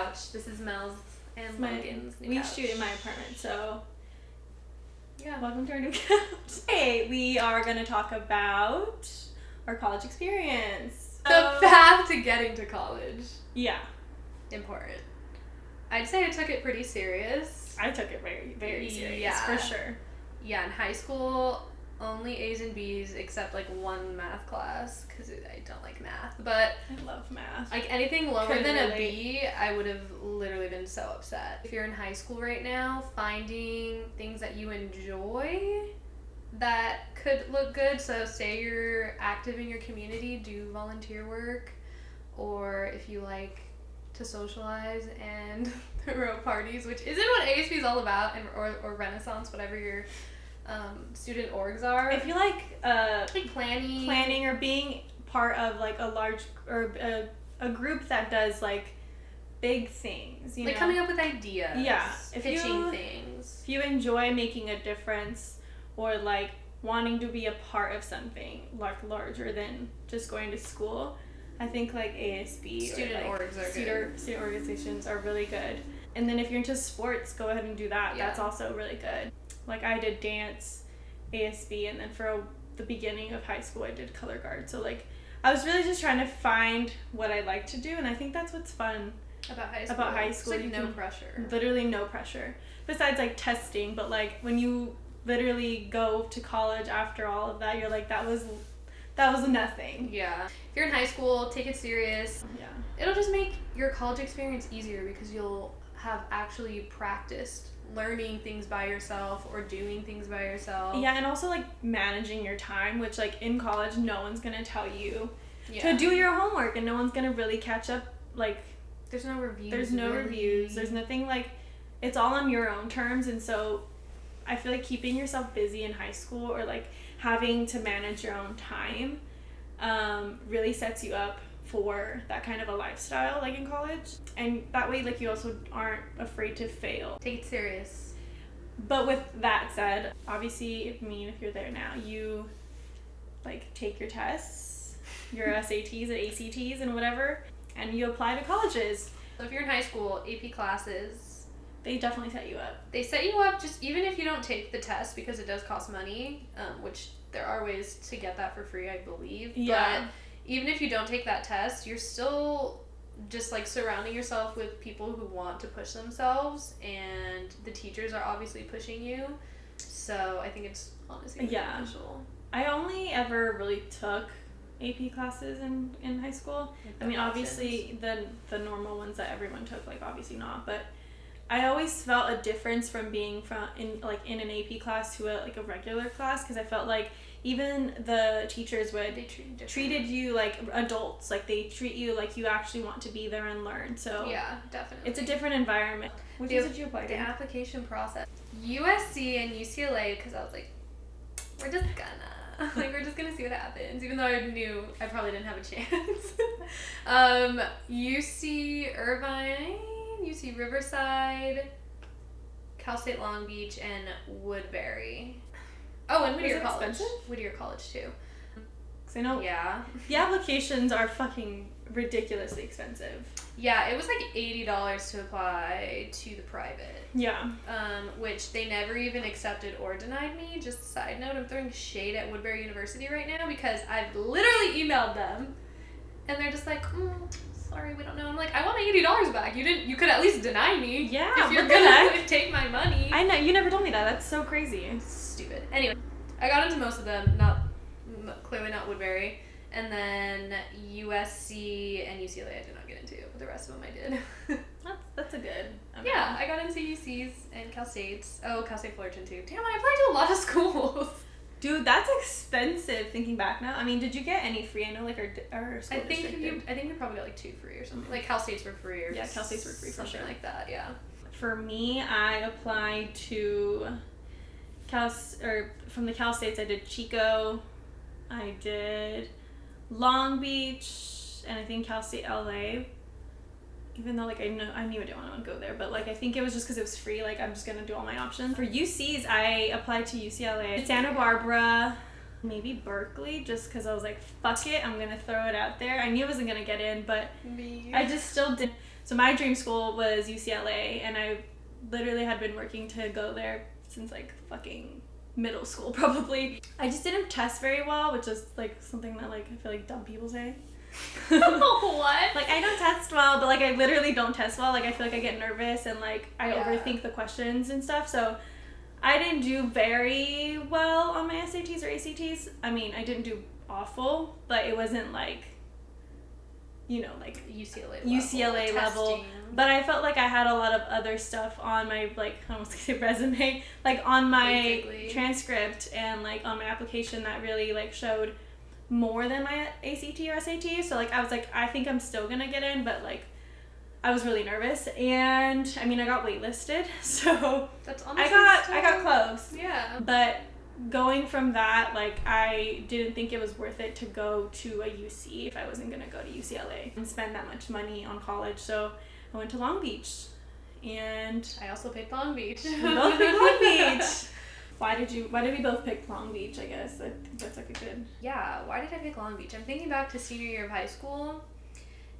couch. This is Mel's and Logan's new couch. We shoot in my apartment, so yeah. Welcome to our new couch. Hey, we are going to talk about our college experience. The path to getting to college. Yeah. Important. I'd say I took it pretty serious. I took it very, very serious, yeah. for sure. Yeah, in high school, only A's and B's except like one math class because I don't like math. But I love math. Like anything lower than a B, I would have literally been so upset. If you're in high school right now, finding things that you enjoy that could look good. So say you're active in your community, do volunteer work, or if you like to socialize and throw parties, which isn't what ASB is all about, and or Renaissance, whatever your student orgs are. If you like planning or being part of like a large or a group that does like big things, you like know? Coming up with ideas, yeah, pitching things. If you enjoy making a difference or like wanting to be a part of something like larger than just going to school, I think like ASB student or like orgs are good. Student organizations are really good. And then if you're into sports, go ahead and do that. Yeah. That's also really good. Like I did dance, ASB, and then for the beginning of high school I did color guard. So like I was really just trying to find what I like to do, and I think that's what's fun about high school. It's like no pressure. Literally no pressure. Besides like testing, but like when you literally go to college after all of that, you're like that was nothing. Yeah. If you're in high school, take it serious. Yeah. It'll just make your college experience easier because you'll have actually practiced learning things by yourself or doing things by yourself. Yeah, and also like managing your time, which like in college no one's gonna tell you Yeah. to do your homework, and no one's gonna really catch up. Like there's no reviews. There's no really. reviews. There's nothing, like it's all on your own terms. And so I feel like keeping yourself busy in high school or like having to manage your own time really sets you up for that kind of a lifestyle like in college, and that way like you also aren't afraid to fail. Take it serious. But with that said, obviously, I mean, if you're there now, you like take your tests, your SATs and ACTs and whatever, and you apply to colleges. So if you're in high school, AP classes, they definitely set you up. They set you up just even if you don't take the test, because it does cost money, which there are ways to get that for free, I believe. Yeah. But even if you don't take that test, you're still just like surrounding yourself with people who want to push themselves, and the teachers are obviously pushing you. So I think it's honestly beneficial. I only ever really took AP classes in high school. I mean, obviously the normal ones that everyone took, like obviously not, but I always felt a difference from being in an AP class to a regular class, because I felt like even the teachers treated you like adults. Like they treat you like you actually want to be there and learn. So yeah, definitely. It's a different environment. Which ones did you apply to? The application process. USC and UCLA, because I was like, we're just gonna see what happens, even though I knew I probably didn't have a chance. UC Irvine, UC Riverside, Cal State Long Beach, and Woodbury. Oh, and Whittier College. Expensive? Whittier College too. Cause I know the applications are fucking ridiculously expensive. Yeah, it was like $80 to apply to the private. Yeah. Which they never even accepted or denied me. Just a side note, I'm throwing shade at Woodbury University right now because I've literally emailed them, and they're just like, sorry, we don't know. I'm like, I want my $80 back. You could at least deny me. Yeah. If you're gonna take my money. I know, you never told me that. That's so crazy. Stupid. Anyway, I got into most of them. Clearly not Woodbury. And then USC and UCLA I did not get into, but the rest of them I did. That's a good. Yeah, I got into UCs and Cal States. Oh, Cal State Fullerton too. Damn, I applied to a lot of schools. Dude, that's expensive thinking back now. I mean, did you get any free? I know like our school I think we probably got like 2 free or something. Like Cal States were free or Cal States were free for something sure. like that, yeah. For me, I applied to from the Cal States I did Chico, I did Long Beach, and I think Cal State LA. Even though like I knew I didn't want to go there, but like I think it was just because it was free. Like I'm just gonna do all my options. For UCs, I applied to UCLA, Santa Barbara, maybe Berkeley, just because I was like, fuck it, I'm gonna throw it out there. I knew I wasn't gonna get in, but I just still did. So my dream school was UCLA, and I literally had been working to go there since like fucking middle school probably. I just didn't test very well, which is like something that like I feel like dumb people say. What? Like, I don't test well, but like I literally don't test well. Like, I feel like I get nervous and like I overthink the questions and stuff. So I didn't do very well on my SATs or ACTs. I mean, I didn't do awful, but it wasn't like, you know, like UCLA level. But I felt like I had a lot of other stuff on my, like, I almost say resume, like on my transcript and like on my application that really like showed more than my ACT or SAT. So like I was like, I think I'm still gonna get in, but like I was really nervous, and I mean I got waitlisted, so that's I got close. Yeah. But going from that, like I didn't think it was worth it to go to a UC if I wasn't gonna go to UCLA and spend that much money on college. So I went to Long Beach, and I also picked Long Beach. We both picked Long Beach. Why did we both pick Long Beach? I guess I think that's like a good. Yeah, why did I pick Long Beach? I'm thinking back to senior year of high school,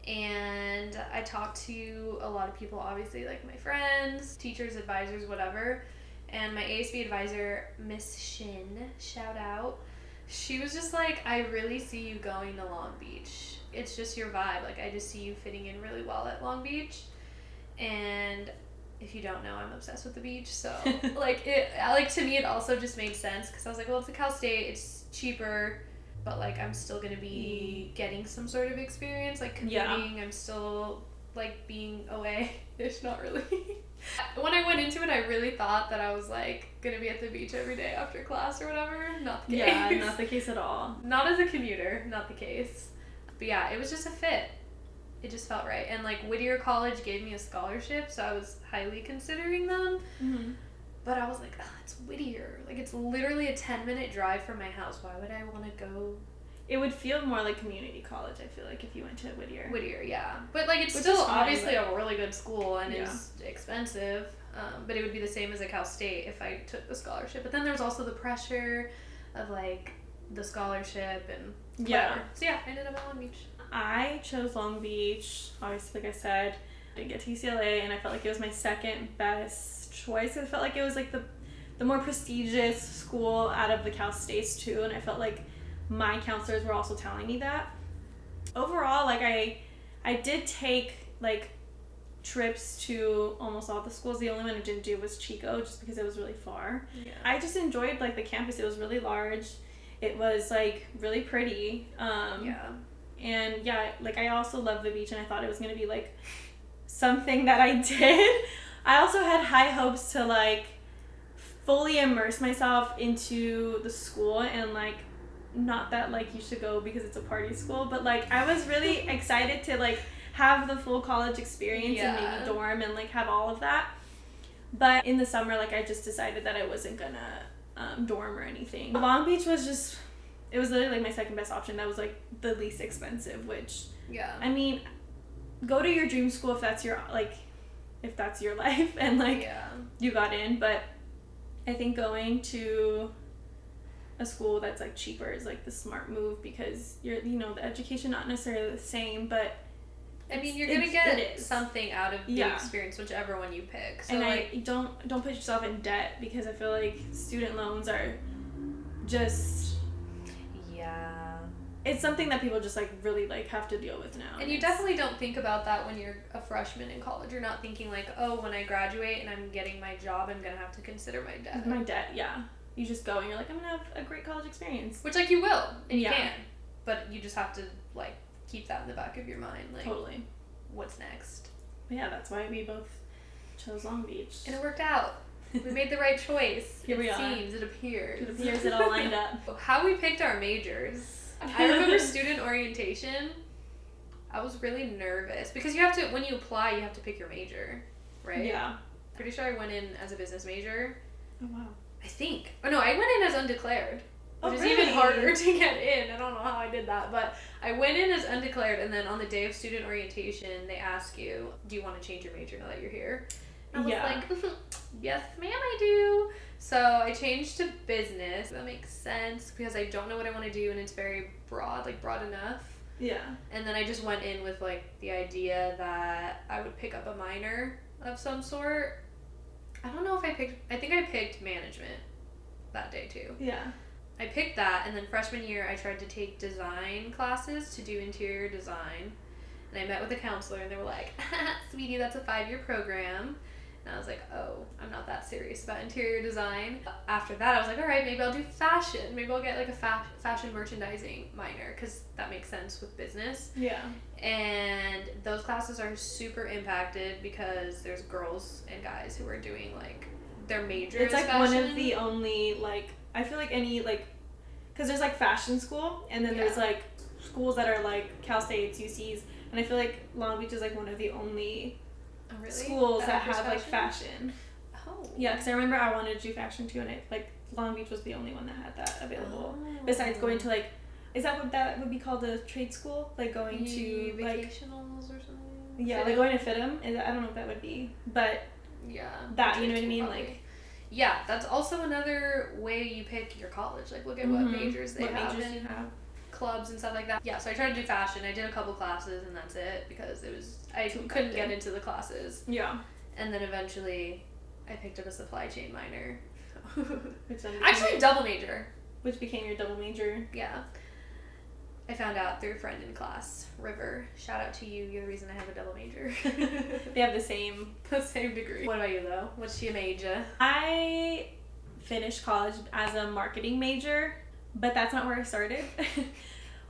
and I talked to a lot of people, obviously, like my friends, teachers, advisors, whatever. And my ASB advisor, Miss Shin, shout out, she was just like, I really see you going to Long Beach. It's just your vibe. Like, I just see you fitting in really well at Long Beach. And if you don't know, I'm obsessed with the beach. So, like, to me, it also just made sense because I was like, well, it's a Cal State. It's cheaper. But, like, I'm still going to be getting some sort of experience. Like, commuting, I'm still, like, being away. It's not really. When I went into it, I really thought that I was, like, going to be at the beach every day after class or whatever. Not the case. Yeah, not the case at all. Not as a commuter. Not the case. But, yeah, it was just a fit. It just felt right. And, like, Whittier College gave me a scholarship, so I was highly considering them. Mm-hmm. But I was like, oh, it's Whittier. Like, it's literally a 10-minute drive from my house. Why would I want to go? It would feel more like community college, I feel like, if you went to Whittier. Whittier, yeah. But, like, it's still obviously a really good school and is expensive. But it would be the same as a Cal State if I took the scholarship. But then there's also the pressure of, like, the scholarship and whatever. So, yeah, I ended up at Long Beach. I chose Long Beach, obviously, like I said. I didn't get to UCLA, and I felt like it was my second best choice. I felt like it was like the more prestigious school out of the Cal States too, and I felt like my counselors were also telling me that. Overall, like I did take like trips to almost all the schools. The only one I didn't do was Chico, just because it was really far. Yeah. I just enjoyed like the campus. It was really large. It was like really pretty. And yeah, like I also love the beach, and I thought it was gonna be like something that I did. I also had high hopes to like fully immerse myself into the school, and like not that like you should go because it's a party school, but like I was really excited to like have the full college experience and maybe dorm and like have all of that. But in the summer, like I just decided that I wasn't gonna dorm or anything. Long Beach was just, it was literally like my second best option. That was like the least expensive, which I mean, go to your dream school if that's your life and like you got in. But I think going to a school that's like cheaper is like the smart move, because you're, you know, the education not necessarily the same, but I mean, you're gonna get something out of the experience, whichever one you pick. So, and like, I don't put yourself in debt, because I feel like student loans are just it's something that people just like really like have to deal with now. And you definitely don't think about that when you're a freshman in college. You're not thinking like, oh, when I graduate and I'm getting my job, I'm gonna have to consider my debt. My debt, yeah. You just go and you're like, I'm gonna have a great college experience. Which, like, you will, and you can. But you just have to, like, keep that in the back of your mind. Like, totally. What's next? But yeah, that's why we both chose Long Beach. And it worked out. We made the right choice. Here we are. It appears. It appears it all lined up. How we picked our majors. I remember student orientation. I was really nervous. Because you have to, when you apply, you have to pick your major, right? Yeah. Pretty sure I went in as a business major. Oh, wow. I think. Oh, no, I went in as undeclared. Which is even harder to get in. I don't know how I did that. But I went in as undeclared, and then on the day of student orientation, they ask you, do you want to change your major now that you're here? And I was like, yes, ma'am, I do. So I changed to business. That makes sense, because I don't know what I want to do, and it's very broad, like broad enough. Yeah. And then I just went in with, like, the idea that I would pick up a minor of some sort. I don't know if I think I picked management that day, too. Yeah. I picked that, and then freshman year, I tried to take design classes to do interior design. And I met with a counselor, and they were like, sweetie, that's a 5-year program. And I was like, oh, I'm not that serious about interior design. After that, I was like, all right, maybe I'll do fashion. Maybe I'll get, like, a fashion merchandising minor, because that makes sense with business. Yeah. And those classes are super impacted because there's girls and guys who are doing, like, their majors. It's, like, fashion. one of the only, like, I feel like any, like, because there's, like, fashion school, and then there's, like, schools that are, like, Cal States, UCs, and I feel like Long Beach is, like, one of the only schools that have, like, fashion. Oh. Yeah, because I remember I wanted to do fashion, too, and Long Beach was the only one that had that available. Oh. Besides going to, like, is that what that would be called, a trade school? Like, going to, like... Vacationals or something? Yeah, like, going to FITM. I don't know what that would be, but... Yeah. That, you know what I mean? Probably. Like... Yeah, that's also another way you pick your college. Like, look at what majors they have and clubs and stuff like that. Yeah, so I tried to do fashion. I did a couple classes, and that's it, because I couldn't get into the classes. Yeah. And then eventually, I picked up a supply chain minor. Actually, double major. Which became your double major. Yeah. I found out through a friend in class, River. Shout out to you. You're the reason I have a double major. They have the same degree. What about you, though? What's your major? I finished college as a marketing major, but that's not where I started.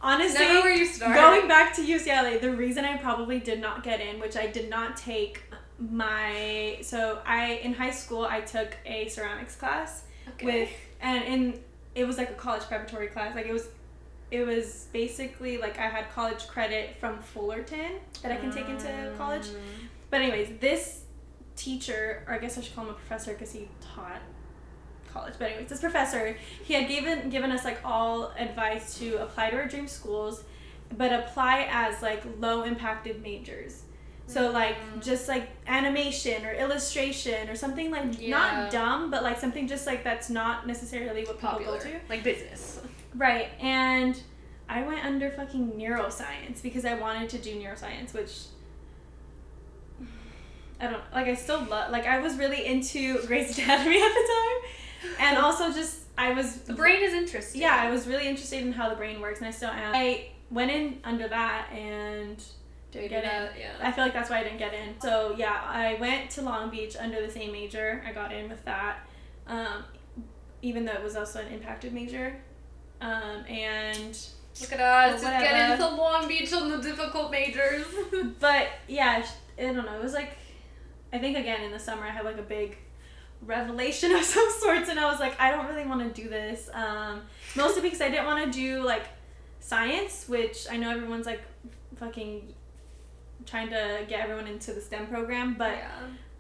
Honestly, never where you started. Going back to UCLA, the reason I probably did not get in, which I did not take in high school, I took a ceramics class it was like a college preparatory class. Like, it was basically like I had college credit from Fullerton that I can take into college. But anyways, this teacher, or I guess I should call him a professor because he taught college. But anyways, this professor, he had given us, like, all advice to apply to our dream schools, but apply as, like, low impacted majors. So, like, just, like, animation or illustration or something, like, not dumb, but, like, something just, like, that's not necessarily what people go to. Like business. Right. And I went under fucking neuroscience because I wanted to do neuroscience, which... I don't... Like, I still love... Like, I was really into Grey's Anatomy at the time. And also just... The brain is interesting. Yeah, I was really interested in how the brain works, and I still am. I went in under that and... Didn't get in. Yeah. I feel like that's why I didn't get in. So yeah, I went to Long Beach under the same major. I got in with that, even though it was also an impacted major. And look at us, just getting into Long Beach on the difficult majors. But yeah, I don't know. It was like, I think again in the summer I had like a big revelation of some sorts, and I was like, I don't really want to do this. Mostly because I didn't want to do like science, which I know everyone's like fucking trying to get everyone into the STEM program, but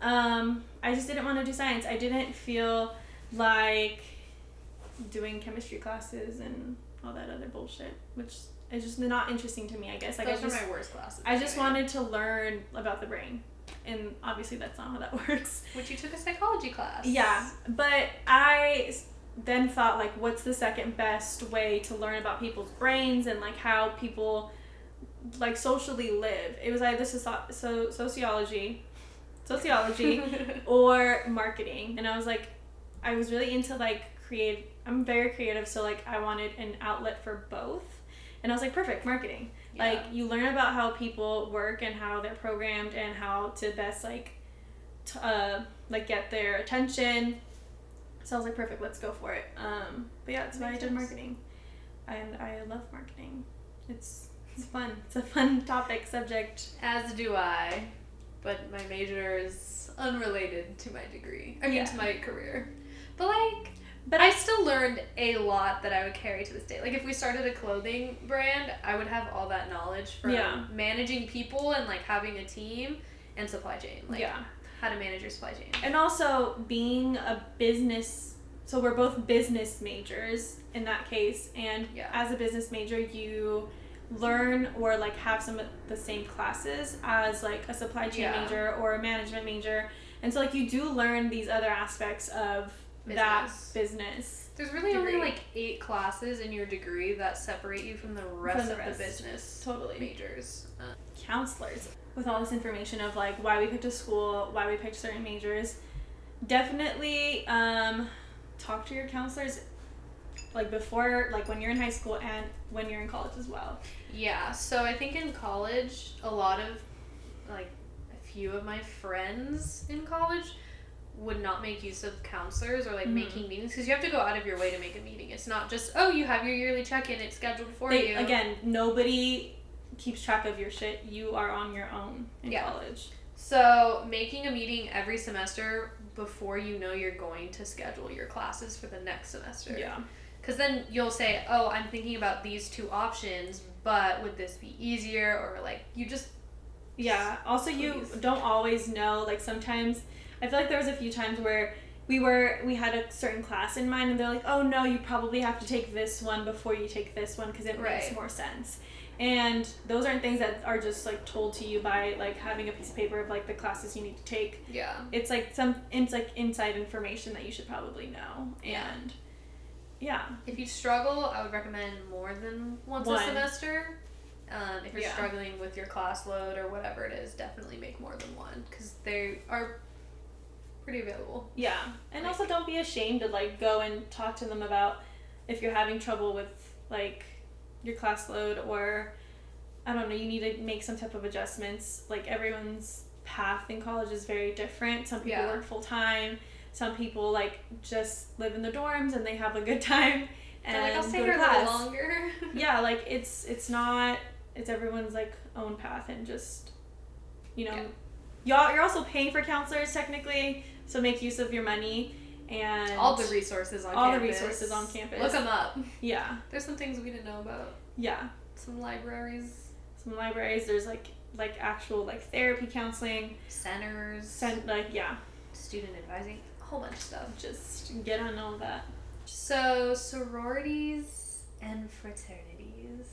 I just didn't want to do science. I didn't feel like doing chemistry classes and all that other bullshit, which is just not interesting to me, I guess. Like, those were my worst classes. I just wanted to learn about the brain, and obviously that's not how that works. Which you took a psychology class. Yeah, but I then thought, like, what's the second best way to learn about people's brains and, like, how people... like socially live. It was either sociology or marketing, and I was like, I was really into like I'm very creative, so like I wanted an outlet for both, and I was like, perfect, marketing. Like, you learn about how people work and how they're programmed and how to best like get their attention. So I was like, perfect, let's go for it. But yeah, that's why I did marketing, and I love marketing. It's fun. It's a fun subject. As do I. But my major is unrelated to my degree. To my career. But I still learned a lot that I would carry to this day. Like, if we started a clothing brand, I would have all that knowledge from managing people and, like, having a team and supply chain. Like, how to manage your supply chain. And also being a business... So we're both business majors in that case. And as a business major, you... learn or like have some of the same classes as like a supply chain major or a management major, and so like you do learn these other aspects of that business. There's really only like 8 classes in your degree that separate you from the rest of the business majors. Counselors, with all this information of like why we picked a school, why we picked certain majors, definitely talk to your counselors like before, like when you're in high school and when you're in college as well. Yeah, so I think in college, a lot of like a few of my friends in college would not make use of counselors or like making meetings, because you have to go out of your way to make a meeting. It's not just, oh, you have your yearly check-in, it's scheduled for you. Again, nobody keeps track of your shit. You are on your own in college. So making a meeting every semester before you know you're going to schedule your classes for the next semester. Yeah. Because then you'll say, oh, I'm thinking about these 2 options, but would this be easier? Or like you just... Yeah. Also, you don't always know. Like sometimes... I feel like there was a few times where we had a certain class in mind and they're like, oh no, you probably have to take this one before you take this one because it makes more sense. And those aren't things that are just like told to you by like having a piece of paper of like the classes you need to take. Yeah. It's like inside information that you should probably know. And yeah. If you struggle, I would recommend more than once a semester. If you're struggling with your class load or whatever it is, definitely make more than one because they are pretty available. Yeah. And also don't be ashamed to like go and talk to them about if you're having trouble with like your class load, or I don't know, you need to make some type of adjustments. Like everyone's path in college is very different. Some people work full time. Some people like just live in the dorms and they have a good time and like, I'll stay go to here class. A little longer. Yeah, like it's everyone's like own path, and just you're also paying for counselors technically, so make use of your money and all the resources on campus. Look them up. Yeah. There's some things we didn't know about. Yeah. Some libraries. There's like actual like therapy counseling centers. Student advising. A whole bunch of stuff. Just get on all that. So sororities and fraternities.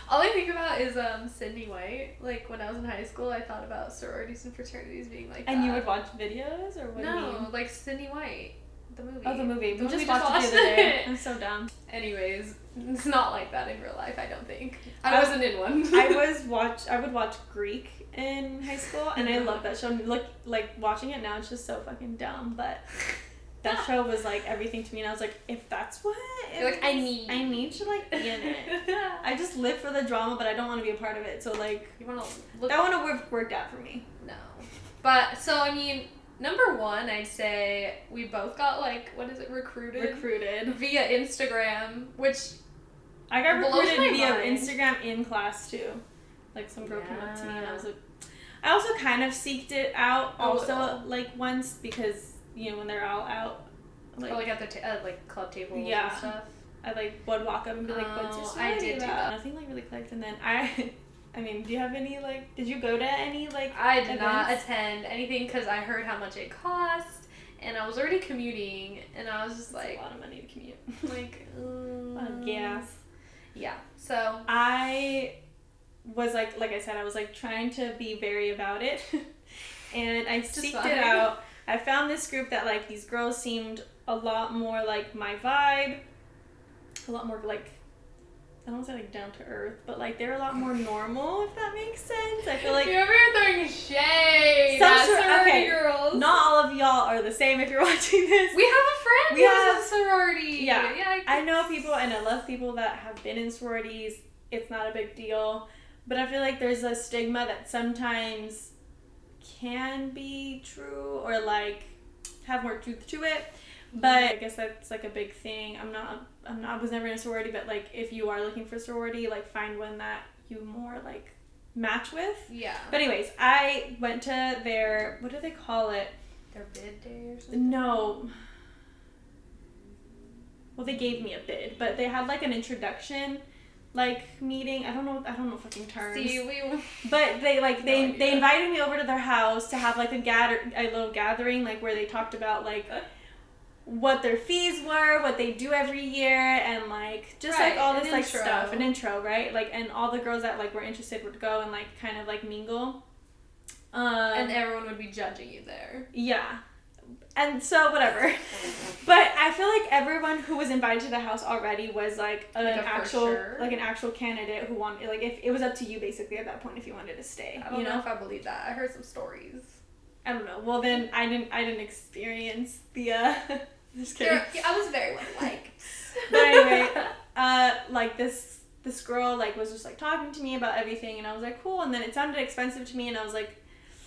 All I think about is Sydney White. Like when I was in high school, I thought about sororities and fraternities being like and that. You would watch videos or what? No, like Sydney White, the movie. Oh, the movie. We just watched it the other day. I'm so dumb. Anyways, it's not like that in real life. I don't think. I wasn't in one. I would watch Greek in high school, and I love that show. Look, like watching it now, it's just so fucking dumb, but. That show was like everything to me, and I was like, if that's what I need to like be in it. I just live for the drama, but I don't want to be a part of it. So like, you want to look. That wouldn't have worked out for me. No, but so I mean, number one, I'd say we both got like recruited via Instagram, which I got recruited via Instagram in class too. Like some girl came up to me, and I was like, I also kind of seeked it out like once because. When they're all out. Like at the like club tables and stuff. I like would walk up and be like, what's your sorority I did do that. Nothing like really clicked, and then I mean, do you have any like, did you go to any like I did not attend anything because I heard how much it cost, and I was already commuting, and I was just like. A lot of money to commute. Like, a lot of gas. Yeah, so. I was like I said, I was like trying to be very about it, and I seeked it out. I found this group that, like, these girls seemed a lot more like my vibe, a lot more, like, I don't want to say, like, down to earth, but, like, they're a lot more normal, if that makes sense. I feel like... You're over here throwing shade at sorority girls. Not all of y'all are the same if you're watching this. We have a friend who's a sorority. Yeah, I know people, and I love people that have been in sororities. It's not a big deal. But I feel like there's a stigma that sometimes... can be true or like have more truth to it, but I guess that's like a big thing. I was never in a sorority, but like if you are looking for sorority, like find one that you more like match with. Yeah. But anyways, I went to their, what do they call it? Their bid day or something? No. Well, they gave me a bid, but they had like an introduction like meeting. I don't know fucking terms. But they like they invited me over to their house to have like a little gathering, like where they talked about like what their fees were, what they do every year, and like just like all this like stuff, an intro, right? Like, and all the girls that like were interested would go and like kind of like mingle. And everyone would be judging you there. Yeah. And so whatever. But I feel like everyone who was invited to the house already was like an actual candidate who wanted, like, if it was up to you basically at that point if you wanted to stay. I don't know if I believe that. I heard some stories. I don't know. Well, then I didn't experience the just kidding. I was very well liked. But anyway, like this girl like was just like talking to me about everything, and I was like, cool. And then it sounded expensive to me, and I was like,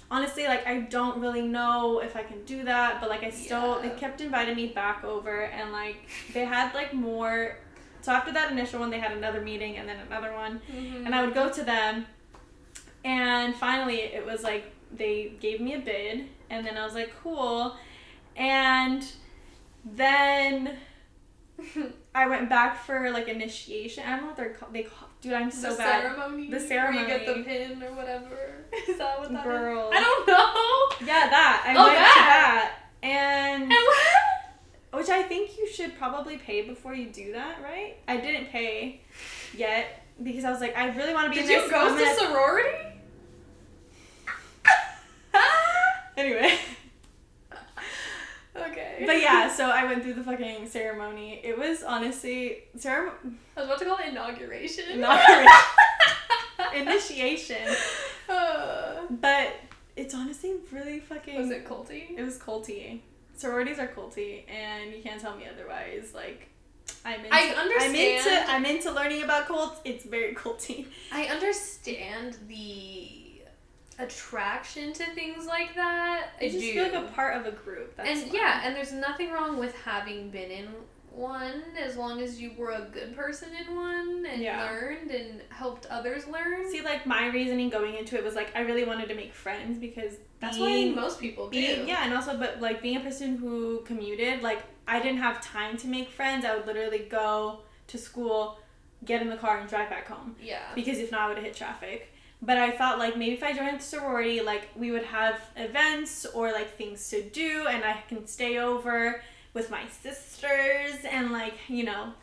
honestly, like, I don't really know if I can do that, but like they kept inviting me back over, and like they had like more. So after that initial one, they had another meeting and then another one, and I would go to them, and finally it was like they gave me a bid, and then I was like, cool, and then I went back for like initiation. I don't know what they're called. Dude, I'm so bad. The ceremony. Where you get the pin or whatever. Is that what that Girl. is? I don't know. Yeah, that. I went to that. And which I think you should probably pay before you do that, right? I didn't pay yet because I was like, I really want to be in this. Did you go to sorority? Anyway. Okay. But yeah, so I went through the fucking ceremony. It was honestly I was about to call it inauguration. Initiation. But it's honestly really fucking. Was it culty? It was culty. Sororities are culty, and you can't tell me otherwise. Like, I understand. I'm into learning about cults. It's very culty. I understand the attraction to things like that. I just feel like a part of a group. That's and yeah, and there's nothing wrong with having been in one as long as you were a good person in one and learned and helped others learn. See, like, my reasoning going into it was like I really wanted to make friends because that's what most people do. Yeah, and also, but like being a person who commuted, like I didn't have time to make friends. I would literally go to school, get in the car, and drive back home. Yeah. Because if not, I would have hit traffic. But I thought, like, maybe if I joined the sorority, like, we would have events or, like, things to do, and I can stay over with my sisters and, like, you know,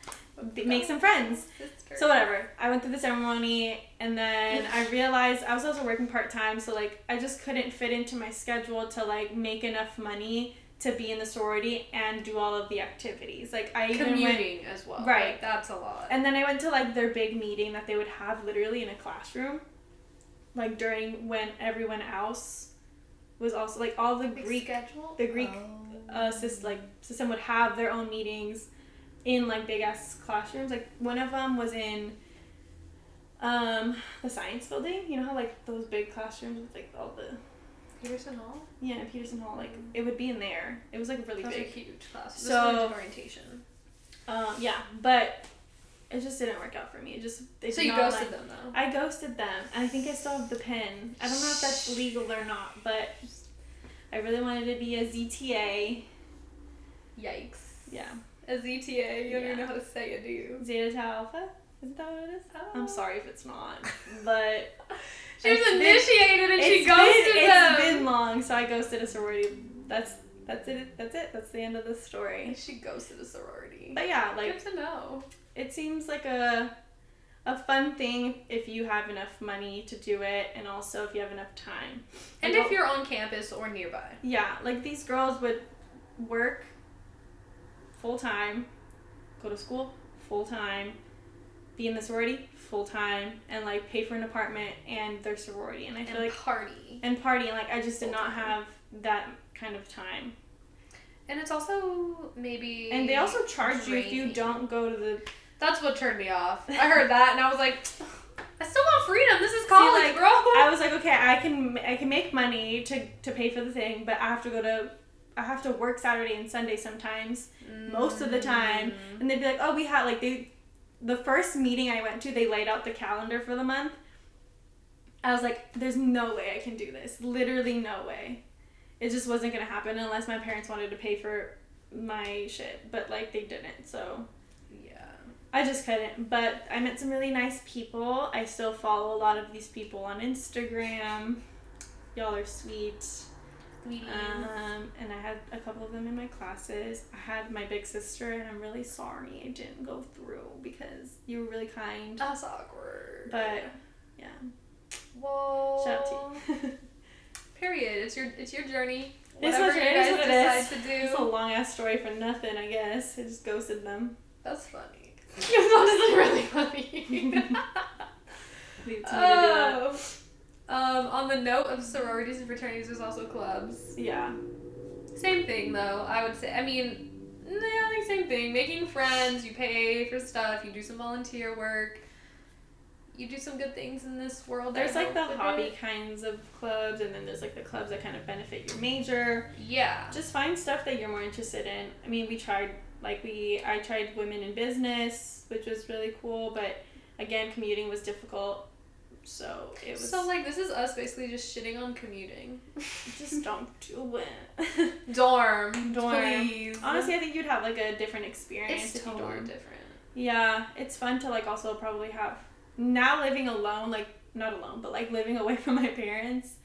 make some friends. So whatever. I went through the ceremony, and then I realized I was also working part-time, so, like, I just couldn't fit into my schedule to, like, make enough money to be in the sorority and do all of the activities. Like, I even commuting as well. Right. Like, that's a lot. And then I went to, like, their big meeting that they would have literally in a classroom. Like, during when everyone else was also, like, all the Greek system would have their own meetings in, like, big-ass classrooms. Like, one of them was in the science building. You know how, like, those big classrooms with, like, all the... Peterson Hall? Yeah, Peterson Hall. Like, it would be in there. It was, like, really big. That was a huge class. So, this was orientation. Yeah, but... It just didn't work out for me. So you ghosted them, though? I ghosted them. And I think I still have the pin. I don't know if that's legal or not, but I really wanted to be a ZTA. Yikes. Yeah. A ZTA? You don't even know how to say it, do you? Zeta Tau Alpha? Isn't that what it is? I'm sorry if it's not. But... She was initiated and she ghosted them! It's been long, so I ghosted a sorority. That's it. That's the end of the story. She ghosted a sorority. But yeah, like... Good to know. It seems like a fun thing if you have enough money to do it, and also if you have enough time. And if you're on campus or nearby. Yeah, like these girls would work full-time, go to school full-time, be in the sorority full-time, and like pay for an apartment and their sorority. And I feel like... party. And like I just did not have that kind of time. And it's also maybe... And they also charge you if you don't go to the... That's what turned me off. I heard that and I was like, I still want freedom. This is college, bro. I was like, okay, I can make money to pay for the thing, but I have to work Saturday and Sunday sometimes, most of the time. And they'd be like, oh, we had like the first meeting I went to, they laid out the calendar for the month. I was like, there's no way I can do this. Literally no way. It just wasn't gonna happen unless my parents wanted to pay for my shit, but like they didn't, so yeah, I just couldn't. But I met some really nice people. I still follow a lot of these people on Instagram. Y'all are sweet. And I had a couple of them in my classes. I had my big sister, and I'm really sorry I didn't go through because you were really kind. That's awkward. But yeah. Well, shout out to you. period. It's your journey. It's Whatever you guys decide to do. It's a long ass story for nothing, I guess. I just ghosted them. That's funny. That's really funny. On the note of sororities and fraternities, there's also clubs. Yeah. Same thing, though, I would say. I mean, like same thing. Making friends, you pay for stuff, you do some volunteer work, you do some good things in this world. There's like the hobby kinds of clubs, and then there's like the clubs that kind of benefit your major. Yeah. Just find stuff that you're more interested in. I mean, I tried women in business, which was really cool, but again, commuting was difficult. So it was. So like this is us basically just shitting on commuting. Just don't do it. Dorm, please. Honestly, I think you'd have like a different experience. It's totally different. Yeah, it's fun to like also probably have now living alone, like not alone, but like living away from my parents.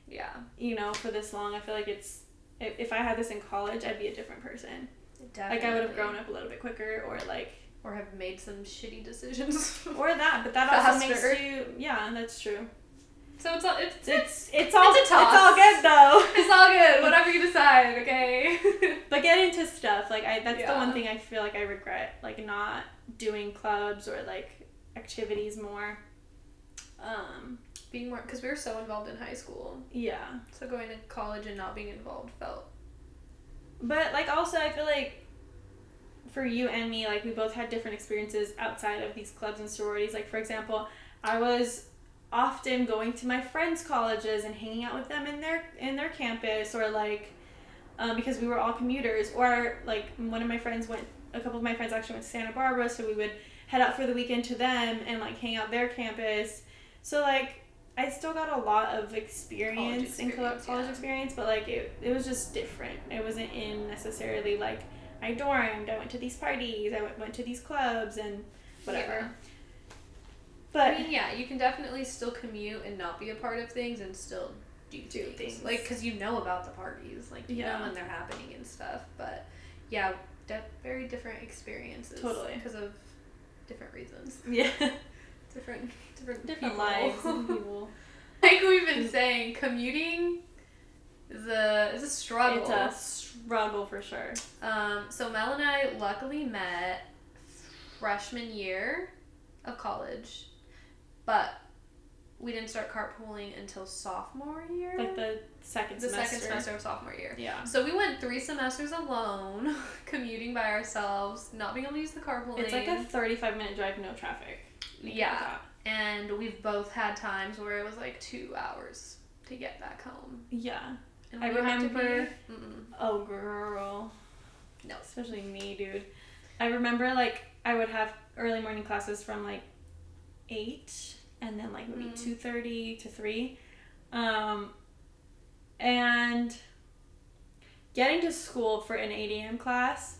Yeah. You know, for this long, I feel like it's if I had this in college, I'd be a different person. Definitely. Like I would have grown up a little bit quicker, or have made some shitty decisions. Or that, but that also makes you... Yeah, that's true. So it's all good though. It's all good. Whatever you decide, okay? But get into stuff. Like, that's the one thing I feel like I regret. Like, not doing clubs or, like, activities more. Being more... Because we were so involved in high school. Yeah. So going to college and not being involved felt... But, like, also, I feel like for you and me, like, we both had different experiences outside of these clubs and sororities. Like, for example, I was often going to my friends' colleges and hanging out with them in their campus, or, like, because we were all commuters, or, like, a couple of my friends actually went to Santa Barbara, so we would head out for the weekend to them and, like, hang out their campus. So, like, I still got a lot of experience in college experience, but, like, it was just different. It wasn't in necessarily, like, I dormed, I went to these parties, I went to these clubs, and whatever. Yeah. But I mean, yeah, you can definitely still commute and not be a part of things and still do things. Like, because you know about the parties. Like, you know when they're happening and stuff. But, yeah, very different experiences. Totally. Because of different reasons. Yeah. Different lives and people. Like we've been saying, commuting is a struggle. It's a struggle for sure. So Mel and I luckily met freshman year of college, but we didn't start carpooling until sophomore year. Like the second semester of sophomore year. Yeah. So we went 3 semesters alone, commuting by ourselves, not being able to use the carpool lane. It's like a 35-minute drive, no traffic. Yeah. And we've both had times where it was like 2 hours to get back home. Yeah. And I remember... Oh, girl. No. Especially me, dude. I remember, like, I would have early morning classes from, like, 8 and then, like, maybe 2:30 to 3. And getting to school for an 8 a.m. class,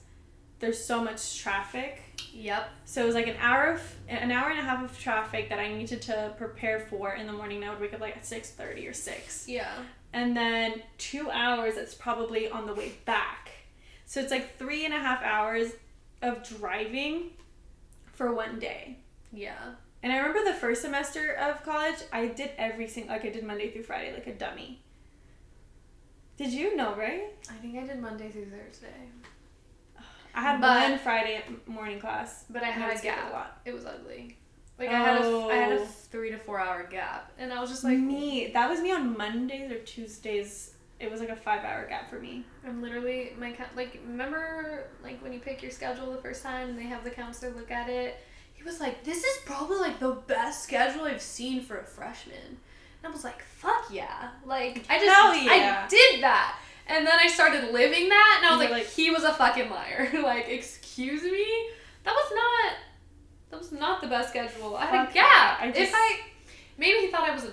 there's so much traffic. Yep. So it was like an hour and a half of traffic that I needed to prepare for in the morning. And I would wake up like at 6:30 or 6. Yeah. And then 2 hours that's probably on the way back. So it's like 3.5 hours of driving for one day. Yeah. And I remember the first semester of college, I did I did Monday through Friday like a dummy. Did you know, right? I think I did Monday through Thursday. I had one Friday morning class. But I had a gap. It was ugly. Like, I had a 3 to 4 hour gap. And I was just like... That was me on Mondays or Tuesdays. It was like a 5-hour gap for me. I'm literally... remember, like, when you pick your schedule the first time and they have the counselor look at it? He was like, this is probably, like, the best schedule I've seen for a freshman. And I was like, fuck yeah. Like, I did that. And then I started living that, and I was like, he was a fucking liar. Like, excuse me? That was not the best schedule. I had a gap. Maybe he thought I was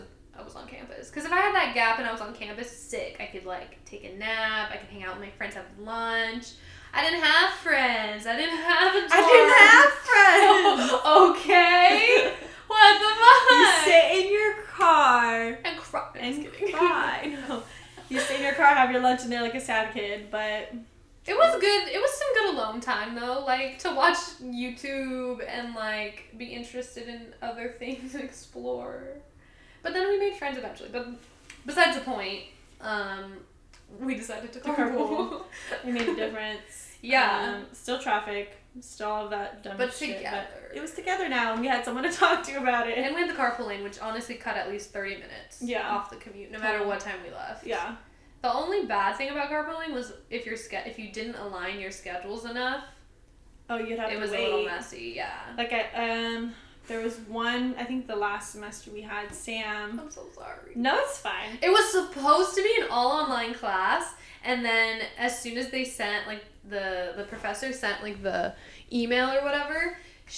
on campus. Because if I had that gap and I was on campus, sick. I could, like, take a nap. I could hang out with my friends, have lunch. I didn't have friends. I didn't have a dorm. Okay. What the fuck? You sit in your car. And cry. And cry. No. You stay in your car, have your lunch, and they're like a sad kid, but... It was good. It was some good alone time, though. Like, to watch YouTube and, like, be interested in other things and explore. But then we made friends eventually. But besides the point, we decided to carpool. It made a difference. Yeah. Still traffic, still all of that dumb but shit. Together. But it was together now, and we had someone to talk to about it. And we had the carpool lane, which honestly cut at least 30 minutes off the commute, no matter what time we left. Yeah. The only bad thing about carpooling was if you didn't align your schedules enough. Oh, you'd have to wait. It was a little messy, yeah. Like there was one, I think the last semester we had Sam. I'm so sorry. No, it's fine. It was supposed to be an all online class, and then as soon as they sent, like, the professor sent, like, the email or whatever, I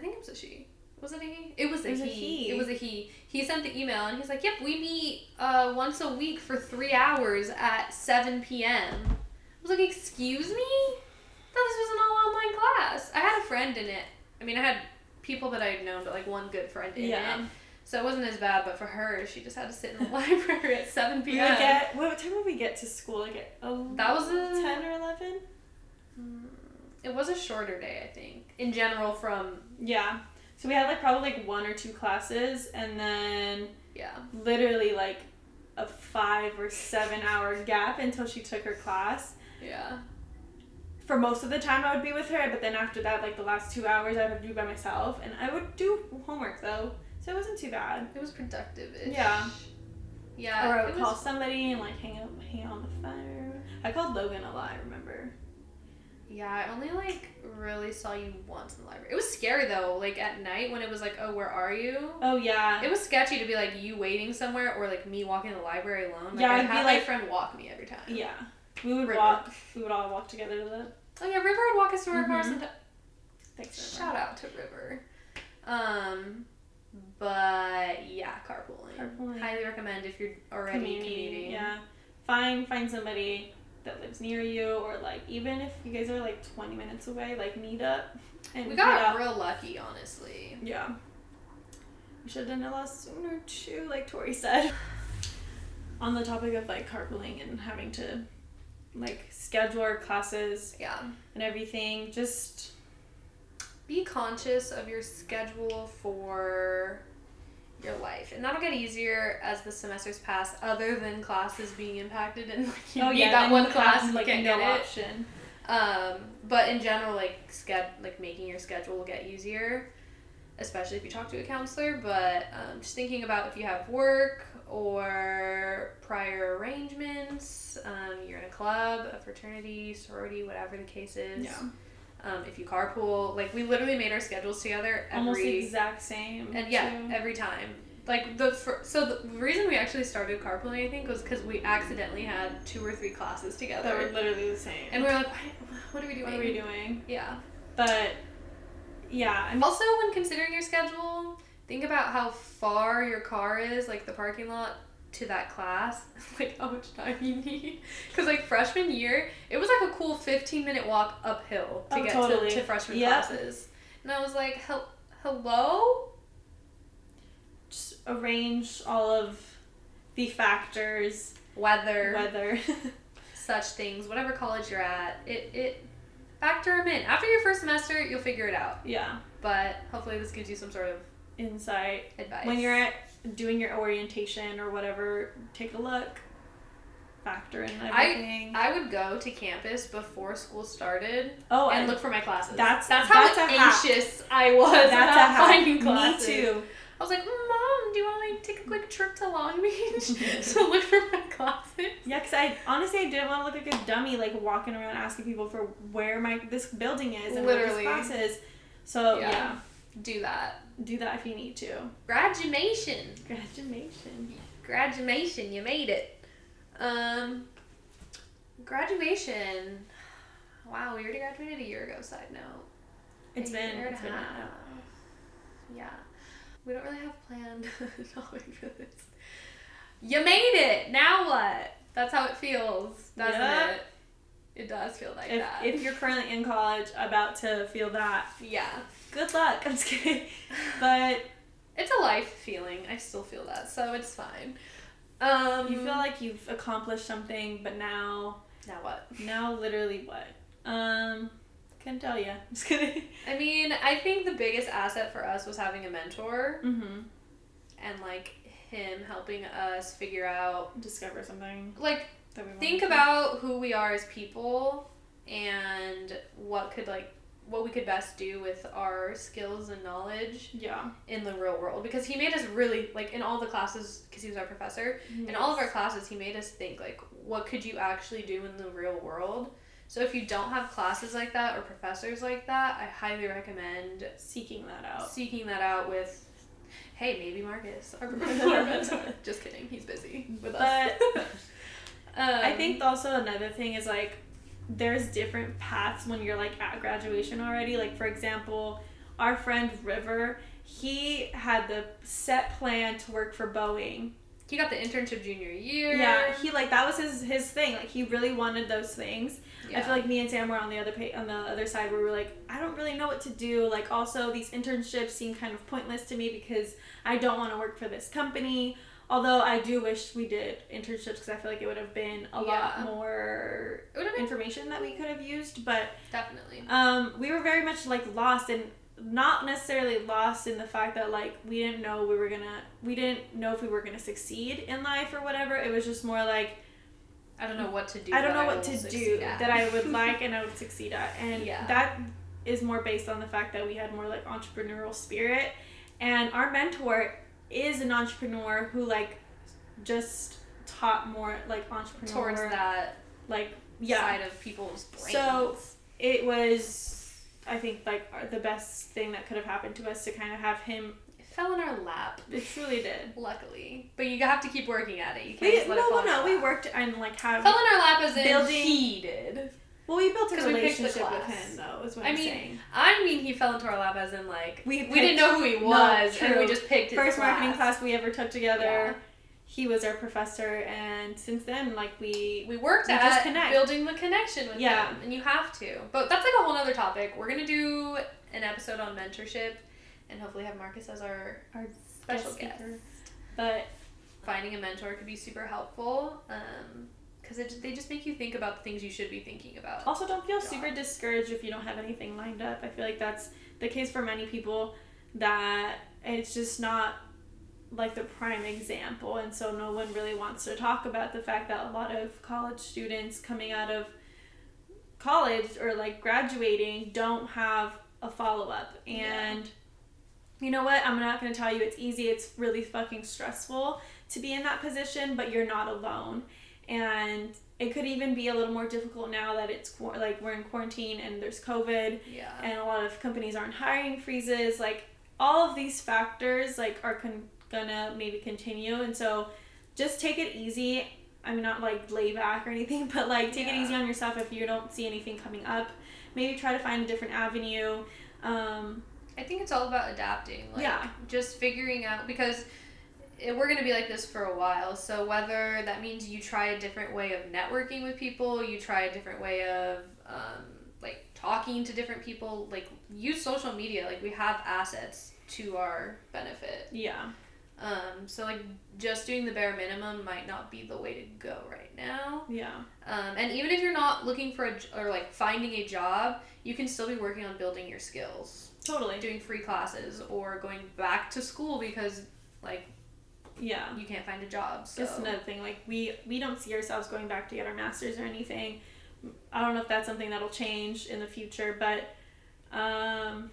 think it was a she. Was it a he? It was a he. It was a he. He sent the email, and he's like, yep, we meet once a week for 3 hours at 7 p.m. I was like, excuse me? I thought this was an all-online class. I had a friend in it. I mean, I had people that I had known, but, like, one good friend in it. So it wasn't as bad, but for her, she just had to sit in the library at 7 p.m. What time would we get to school? Like, that was 10 or 11? It was a shorter day, I think. In general, from... Yeah. So we had, like, probably, like, 1 or 2 classes, and then... Yeah. Literally, like, a 5 or 7 hour gap until she took her class. Yeah. For most of the time, I would be with her, but then after that, like, the last 2 hours, I would do by myself, and I would do homework, though, so it wasn't too bad. It was productive-ish. Yeah. Yeah. Or I would call somebody and, like, hang out on the phone. I called Logan a lot, I remember. Yeah, I only, like, really saw you once in the library. It was scary, though, like, at night when it was like, oh, where are you? Oh, yeah. It was sketchy to be, like, you waiting somewhere or, like, me walking to the library alone. Like, yeah, I'd have my like, friend walk me every time. Yeah. We would all walk together to the... Oh, yeah, River would walk us to our car sometimes. Thanks, Shout out to River. But, yeah, carpooling. Highly recommend if you're already commuting. Yeah. Find somebody that lives near you, or, like, even if you guys are, like, 20 minutes away, like, meet up. And we got real lucky, honestly. Yeah. We should have done it a lot sooner, too, like Tori said. On the topic of, like, carpooling and having to, like, schedule our classes and everything, just... Be conscious of your schedule for your life, and that'll get easier as the semesters pass, other than classes being impacted and, like, you need that one class and, like, you can't get option. But in general, like, making your schedule will get easier, especially if you talk to a counselor. But just thinking about if you have work or prior arrangements, you're in a club, a fraternity, sorority, whatever the case is. Yeah. If you carpool, like, we literally made our schedules together almost the exact same. And every time. Like, the reason we actually started carpooling, I think, was because we accidentally had 2 or 3 classes together. That were literally the same. And we were like, what are we doing? What are we doing? Yeah. But, yeah. Also, when considering your schedule, think about how far your car is, like, the parking lot to that class, like, how much time you need. Because, like, freshman year, it was, like, a cool 15-minute walk uphill to get to freshman classes. And I was like, hello? Just arrange all of the factors. Weather. Such things. Whatever college you're at, it factor them in. After your first semester, you'll figure it out. Yeah. But hopefully this gives you some sort of insight. Advice. When you're doing your orientation or whatever, take a look. Factor in everything. I would go to campus before school started and look for my classes. That's how anxious I was about finding classes. Me too. I was like, Mom, do you want to, like, take a quick trip to Long Beach to look for my classes? Yeah, because I didn't want to look like a dummy, like, walking around asking people for where this building is and where this class is. So, yeah. Do that. Do that if you need to. Graduation, you made it. Graduation. Wow, we already graduated a year ago, side note. It's been a minute. Yeah. We don't really have planned topic for this. You made it! Now what? That's how it feels, doesn't it? It does feel like that. If you're currently in college, about to feel that. Yeah. Good luck. I'm just kidding. But it's a life feeling. I still feel that, so it's fine. You feel like you've accomplished something, but now... Now what? Now literally what? Couldn't tell you. Just kidding. I mean, I think the biggest asset for us was having a mentor. Mm-hmm. And, like, him helping us figure out, discover something. Like, that we think about who we are as people and what we could best do with our skills and knowledge in the real world. Because he made us really, like, in all the classes, because he was our professor, in all of our classes, he made us think, like, what could you actually do in the real world? So if you don't have classes like that or professors like that, I highly recommend seeking that out with, hey, maybe Marcus, our mentor. Just kidding, he's busy with us. I think also another thing is, like, there's different paths when you're, like, at graduation already. Like, for example, our friend River, he had the set plan to work for Boeing. He got the internship junior year. Yeah, he, like, that was his thing. Like, he really wanted those things. Yeah. I feel like me and Sam were on the other side where we were like, I don't really know what to do. Like, also, these internships seem kind of pointless to me because I don't want to work for this company. Although I do wish we did internships because I feel like it would have been a lot more information that we could have used. But definitely, we were very much, like, lost, and not necessarily lost in the fact that, like, we didn't know if we were gonna succeed in life or whatever. It was just more like, I don't know what to do. That I would like and I would succeed at, and that is more based on the fact that we had more, like, entrepreneurial spirit, and our mentor is an entrepreneur who, like, just taught more, like, entrepreneur towards that, like, side of people's brains. So it was, I think, like, the best thing that could have happened to us to kind of have him. It fell in our lap. It truly did. Luckily, but you have to keep working at it. You can't just let it fall. No. We worked and, like, fell in our lap as in he did. Well, we built a relationship with him, though, is what I'm saying. I mean, he fell into our lap as in, like, we didn't know who he was, and we just picked his first marketing class we ever took together. Yeah. He was our professor, and since then, like, we worked at building the connection with him, and you have to. But that's, like, a whole other topic. We're going to do an episode on mentorship, and hopefully have Marcus as our special guest. But finding a mentor could be super helpful. Because they just make you think about the things you should be thinking about. Also, don't feel super discouraged if you don't have anything lined up. I feel like that's the case for many people, that it's just not, like, the prime example. And so no one really wants to talk about the fact that a lot of college students coming out of college or, like, graduating don't have a follow-up. And you know what? I'm not going to tell you it's easy. It's really fucking stressful to be in that position, but you're not alone. And it could even be a little more difficult now that it's, like, we're in quarantine and there's COVID, and a lot of companies aren't hiring freezes. Like, all of these factors, like, are gonna maybe continue, and so just take it easy. I mean, not, like, lay back or anything, but, like, take it easy on yourself if you don't see anything coming up. Maybe try to find a different avenue. I think it's all about adapting. Like, just figuring out, because we're going to be like this for a while, so whether that means you try a different way of networking with people, you try a different way of, like, talking to different people, like, use social media. Like, we have assets to our benefit. So, like, just doing the bare minimum might not be the way to go right now. And even if you're not looking for finding a job, you can still be working on building your skills. Totally. Doing free classes or going back to school because, like, you can't find a job. So just another thing, like, we don't see ourselves going back to get our masters or anything. I don't know if that's something that'll change in the future, but I'm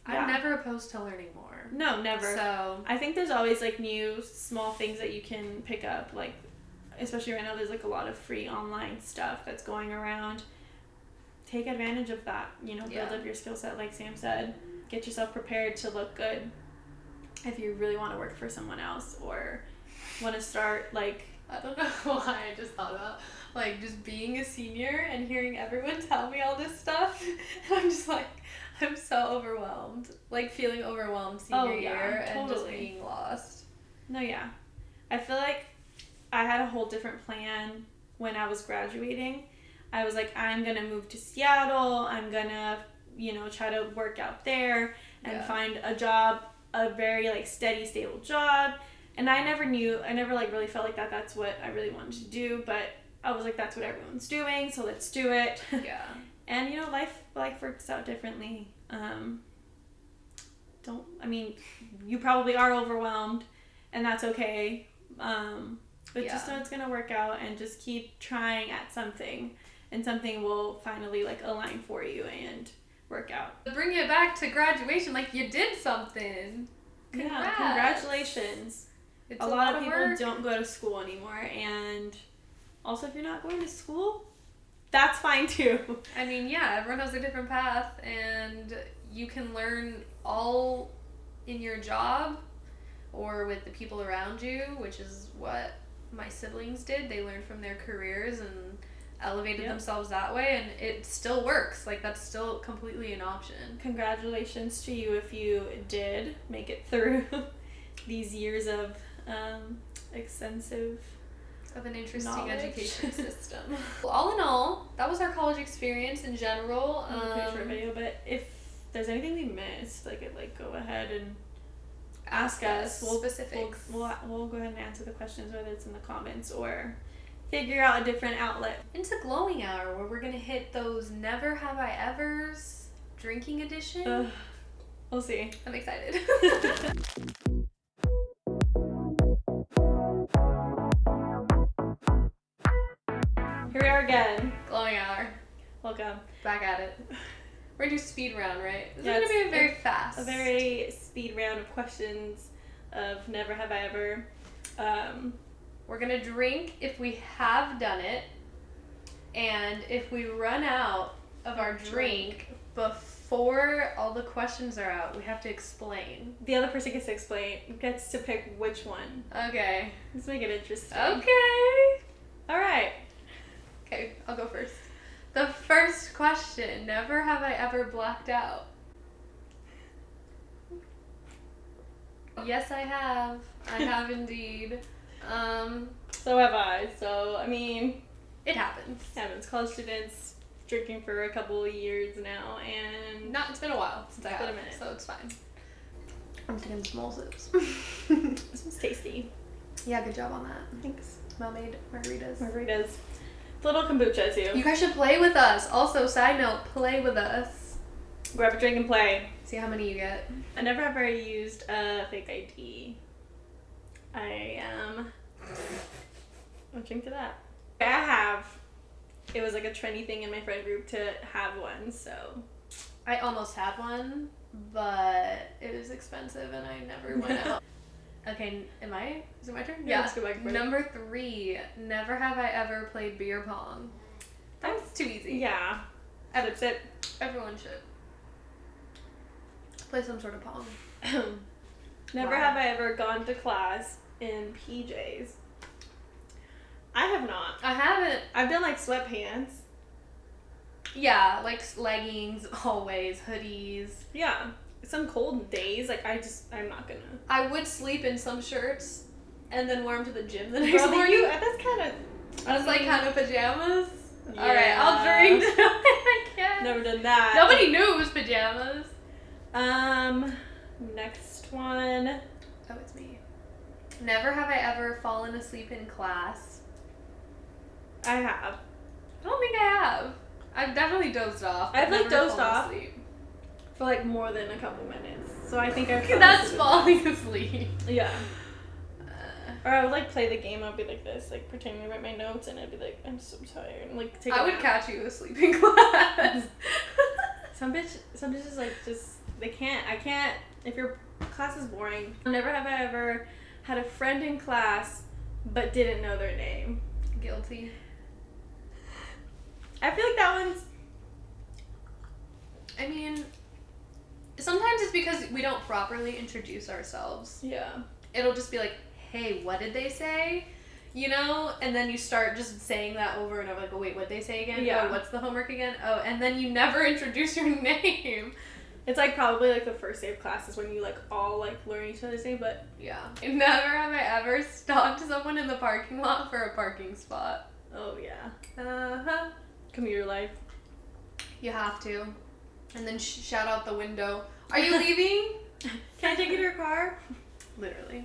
never opposed to learning more. No, never. So I think there's always, like, new small things that you can pick up, like, especially right now there's, like, a lot of free online stuff that's going around. Take advantage of that, build up your skill set, like Sam said. Get yourself prepared to look good if you really want to work for someone else or want to start, like, I don't know why I just thought about, like, just being a senior and hearing everyone tell me all this stuff, and I'm just like, I'm so overwhelmed, like, feeling overwhelmed senior year and just being lost. No, I feel like I had a whole different plan when I was graduating. I was like, I'm gonna move to Seattle, I'm gonna, try to work out there and find a job, a very, like, steady, stable job. And I never like, really felt like that's what I really wanted to do, but I was like, that's what everyone's doing, so let's do it. And, life works out differently. You probably are overwhelmed, and that's okay. But just know it's gonna work out, and just keep trying at something, and something will finally like align for you and work out. Bring it back to graduation, like you did something. Congrats. Yeah, congratulations. It's a lot of people work. don't go to school anymore, and also if you're not going to school, that's fine too. I mean, yeah, everyone has a different path, and you can learn all in your job or with the people around you, which is what my siblings did. They learned from their careers and elevated themselves that way, and it still works. Like, that's still completely an option. Congratulations to you if you did make it through these years of extensive of an interesting knowledge. Education system. Well, all in all, that was our college experience in general. Pretty short video, but if there's anything we missed, like go ahead and ask us. Specifics. We'll go ahead and answer the questions, whether it's in the comments or figure out a different outlet. Into glowing hour, where we're gonna hit those never have I ever's drinking edition. We'll see. I'm excited. Here we are again. Glowing hour. Welcome. Back at it. We're gonna do speed round, right? This is it's gonna be very fast. A very speed round of questions of never have I ever. We're gonna drink if we have done it, and if we run out of our drink before all the questions are out, we have to explain. The other person gets to pick which one. Okay. Let's make it interesting. Okay. All right. Okay, I'll go first. The first question, never have I ever blacked out. Yes, I have. I have indeed. So have I. So, I mean, it happens. College students drinking for a couple of years now, and it's been a while since I have. It's been a minute. So it's fine. I'm taking small sips. This one's tasty. Yeah, good job on that. Thanks. Well-made margaritas. Little kombucha too. You guys should play with us. Also, side note, play with us. Grab a drink and play. See how many you get. I never ever used a fake ID. I'll drink to that. I have. It was like a trendy thing in my friend group to have one, so. I almost had one, but it was expensive and I never went out. Okay, is it my turn? Yeah. Let's go back. Number 3, never have I ever played beer pong. That's too easy. Yeah. Everyone should. Play some sort of pong. Never have I ever gone to class in PJs. I have not. I haven't. I've done like sweatpants. Yeah, like leggings, always, hoodies. Yeah. Some cold days, like I'm not gonna. I would sleep in some shirts and then wear them to the gym the next morning. That's kind of. I was like kind of pajamas. Yeah. All right, I'll drink. I can't. Never done that. Nobody knew it was pajamas. Next one. Oh, it's me. Never have I ever fallen asleep in class. I have. I don't think I have. I've definitely dozed off. I've like dozed off asleep. For like more than a couple minutes. So I think I've That's falling asleep. Yeah. Or I would like play the game. I'd be like this, like pretending to write my notes, and I'd be like, I'm so tired, and like take. I would catch you asleep in class. Some bitches like just they can't. I can't. If your class is boring. Never have I ever had a friend in class, but didn't know their name. Guilty. I feel like that one's. I mean, sometimes it's because we don't properly introduce ourselves. Yeah. It'll just be like, hey, what did they say? You know? And then you start just saying that over and over, like, oh, wait, what'd they say again? Yeah. Oh, what's the homework again? Oh, and then you never introduce your name. It's like probably like the first day of classes when you like all like learn each other's name, but yeah. Never have I ever stopped someone in the parking lot for a parking spot. Oh yeah. Uh-huh. Commuter life. You have to. And then shout out the window. Are you leaving? Can I take you to your car? Literally.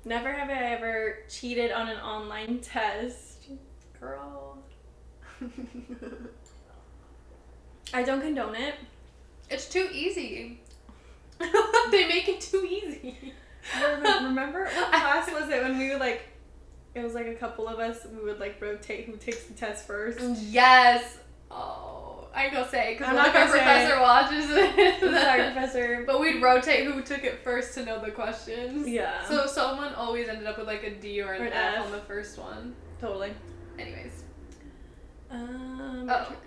Never have I ever cheated on an online test. Girl. I don't condone it. It's too easy. They make it too easy. Remember what class was it when we would like, it was like a couple of us, we would like rotate who takes the test first? Yes. Oh, I ain't gonna say because what if our professor watches it? Sorry, professor. But we'd rotate who took it first to know the questions. Yeah. So someone always ended up with like a D or an F on the first one. Totally. Anyways.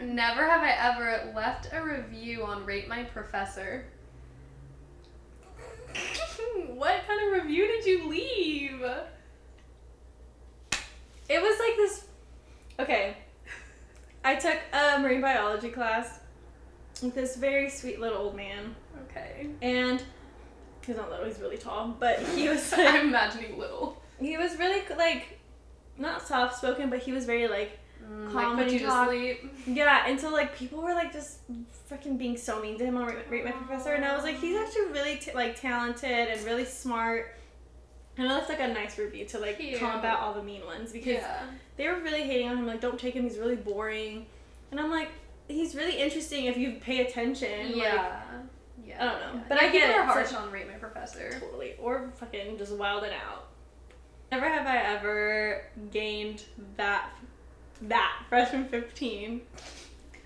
Never have I ever left a review on Rate My Professor. What kind of review did you leave? It was like this. Okay. I took a marine biology class with this very sweet little old man. Okay. And he's not little, he's really tall, but he was like, I'm imagining little. He was really like, not soft spoken, but he was very like calm like put when he you talked. to sleep. Yeah, and so like people were like just freaking being so mean to him on Rate My Professor, and I was like, he's actually really like talented and really smart. And I left like a nice review to like combat all the mean ones because they were really hating on him. Like, don't take him; he's really boring. And I'm like, he's really interesting if you pay attention. Yeah. Like, I don't know, but I get it. People are harsh on Rate My Professor. Totally, or fucking just wilding out. Never have I ever gained that freshman 15.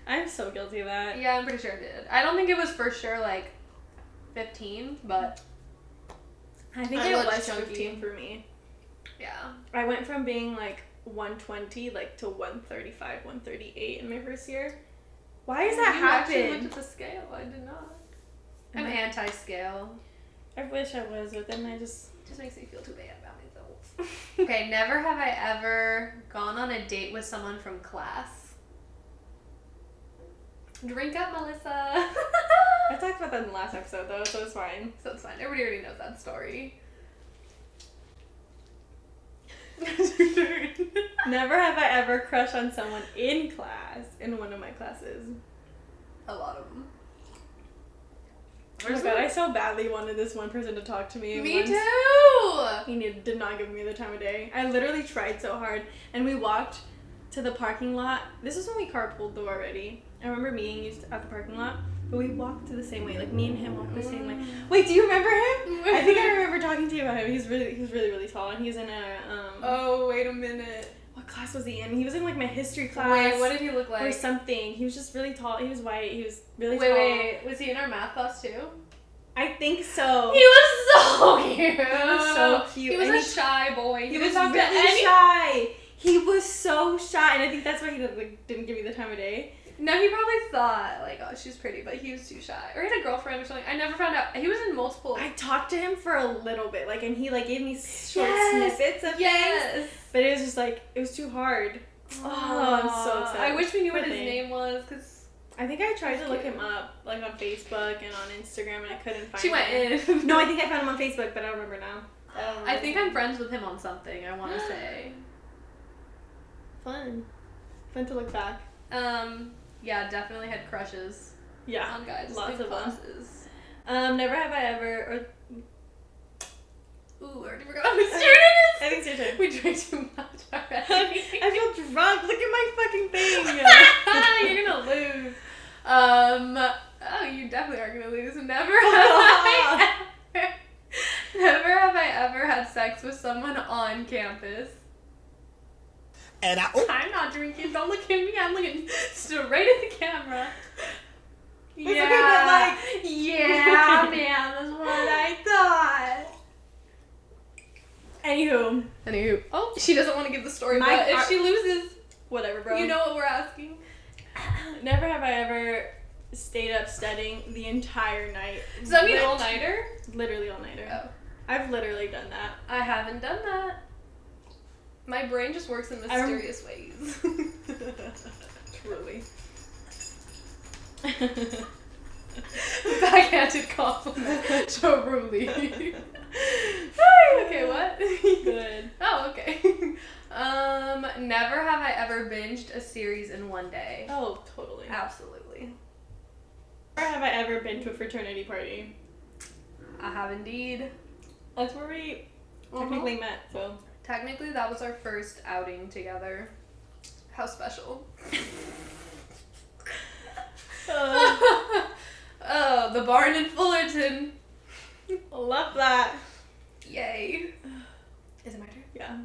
I'm so guilty of that. Yeah, I'm pretty sure I did. I don't think it was for sure like 15, but I think it was chunky. 15 for me. Yeah. I went from being like 120 like to 135, 138 in my first year. Why does that happen? You actually looked at the scale. I did not. I'm anti-scale. I wish I was, but then it just makes me feel too bad about myself. Okay, never have I ever gone on a date with someone from class. Drink up, Melissa. I talked about that in the last episode though, so it's fine. So it's fine. Everybody already knows that story. Never have I ever crushed on someone in class, in one of my classes. A lot of them. Oh my god, I so badly wanted this one person to talk to me. Me too! He did not give me the time of day. I literally tried so hard. And we walked to the parking lot. This was when we carpooled though already. I remember meeting you at the parking lot. But we walked the same way. Like, me and him walked the same way. Wait, do you remember him? I think I remember talking to you about him. He was really tall. And he was in a, Oh, wait a minute. What class was he in? He was in, like, my history class. Wait, what did he look like? Or something. He was just really tall. He was white. He was really tall. Wait. Was he in our math class, too? I think so. He was so cute. He was so cute. He was a shy boy. He was really shy. He was so shy. And I think that's why he didn't give me the time of day. No, he probably thought, like, oh, she's pretty, but he was too shy. Or he had a girlfriend or something. I never found out. He was in multiple... I talked to him for a little bit, like, and he, like, gave me short snippets of things. But it was just, like, it was too hard. Oh, I'm so upset. I wish we knew what his name was, because... I think I tried to look him up, like, on Facebook and on Instagram, and I couldn't find him. She went in. No, I think I found him on Facebook, but I don't remember now. I think I'm friends with him on something, I want to say. Fun to look back. Yeah, definitely had crushes. Yeah, on guys. Lots of classes. Never have I ever. Ooh, I already forgot whose turn it is. I think it's your turn. We drank too much already. I feel drunk. Look at my fucking thing. You're gonna lose. Oh, you definitely are gonna lose. Never have I ever had sex with someone on campus. And I'm not drinking. Don't look at me. I'm looking straight at the camera. Yeah, yeah, man. That's what I thought. Anywho. Oh, she doesn't want to give the story, but if she loses, whatever, bro. You know what we're asking. Never have I ever stayed up studying the entire night. Does that mean all-nighter? Literally all-nighter. Oh. I've literally done that. I haven't done that. My brain just works in mysterious ways. Truly. Backhanded compliment. Truly. Okay, what? Good. Oh, okay. Never have I ever binged a series in one day. Oh, totally. Absolutely. Never have I ever been to a fraternity party. I have indeed. That's where we technically met, so. Technically, that was our first outing together. How special. Oh, the barn in Fullerton. Love that. Yay. Is it my turn? Yeah.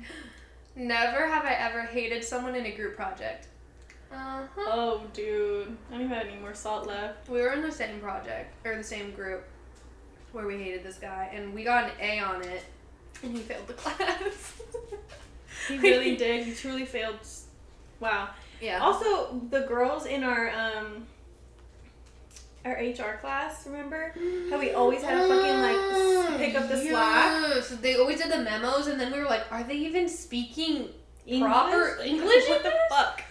Never have I ever hated someone in a group project. Uh-huh. Oh, dude. I don't even have any more salt left. We were in the same project, or the same group, where we hated this guy, and we got an A on it, and he failed the class. He really did. He truly failed. Wow. Yeah. Also, the girls in our HR class, remember? How we always had to fucking, like, pick up the slack? Yes. They always did the memos, and then we were like, are they even speaking English? proper English? What the fuck?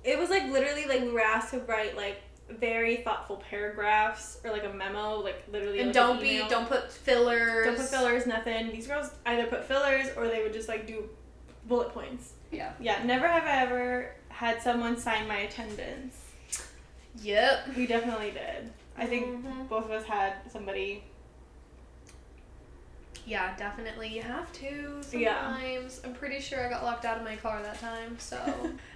It was, like, literally, like, we were asked to write, like, very thoughtful paragraphs, or, like, a memo, like, literally. And like don't put fillers. Don't put fillers, nothing. These girls either put fillers, or they would just, like, do bullet points. Yeah. Yeah, never have I ever had someone sign my attendance. Yep. We definitely did. I think both of us had somebody. Yeah, definitely. You have to sometimes. Yeah. I'm pretty sure I got locked out of my car that time, so.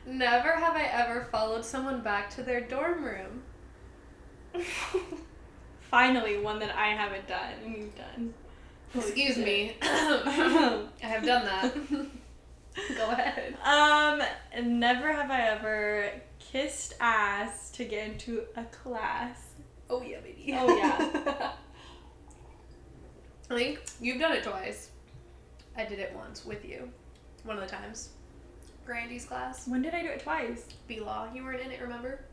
Never have I ever followed someone back to their dorm room. Finally, one that I haven't done, and you've done. Excuse me. I have done that. Go ahead. Never have I ever kissed ass to get into a class. Oh yeah, baby. Oh yeah. I think you've done it twice. I did it once with you. One of the times. Grandy's class. When did I do it twice? B-Law. You weren't in it, remember?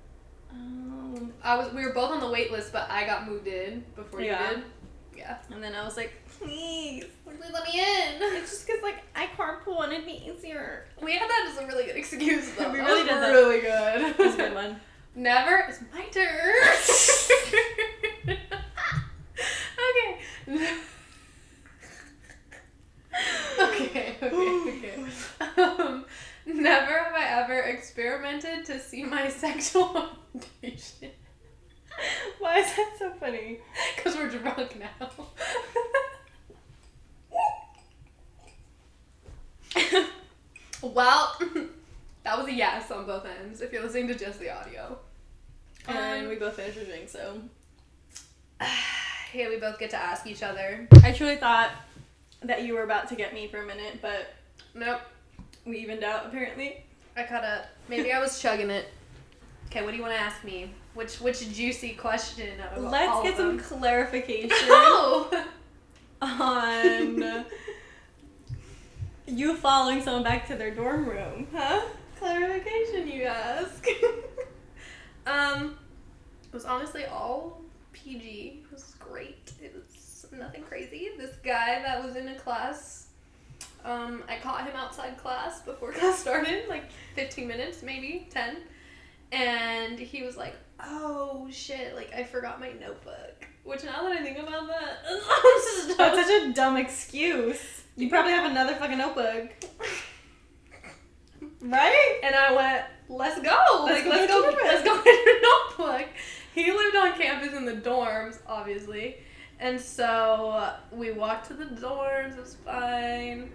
Oh. We were both on the wait list, but I got moved in before you did. Yeah. And then I was like, please let me in. It's just because, like, I carpool and it'd be easier. We had that as a really good excuse, though. We That really was did that. really good. It was a good one. Never. It's my turn. Okay. Okay. Never have I ever experimented to see my sexual orientation. Why is that so funny? Because we're drunk now. Well, that was a yes on both ends if you're listening to just the audio. And we both finished our drink, so. Yeah, we both get to ask each other. I truly thought that you were about to get me for a minute, but Nope. we evened out, apparently. Maybe I was chugging it. Okay, what do you want to ask me? Which juicy question out of all Let's get of some them? clarification Oh! on you following someone back to their dorm room, huh? Clarification, you ask. It was honestly all PG. It was great. It was nothing crazy. This guy that was in a class, I caught him outside class before class started, like 15 minutes, maybe 10. And he was like, oh shit, like I forgot my notebook. Which now that I think about that, That's such a dumb excuse. You probably have another fucking notebook. Right? And I went, let's go. Let's Let's go get your notebook. He lived on campus in the dorms, obviously. And so we walked to the dorms, it was fine.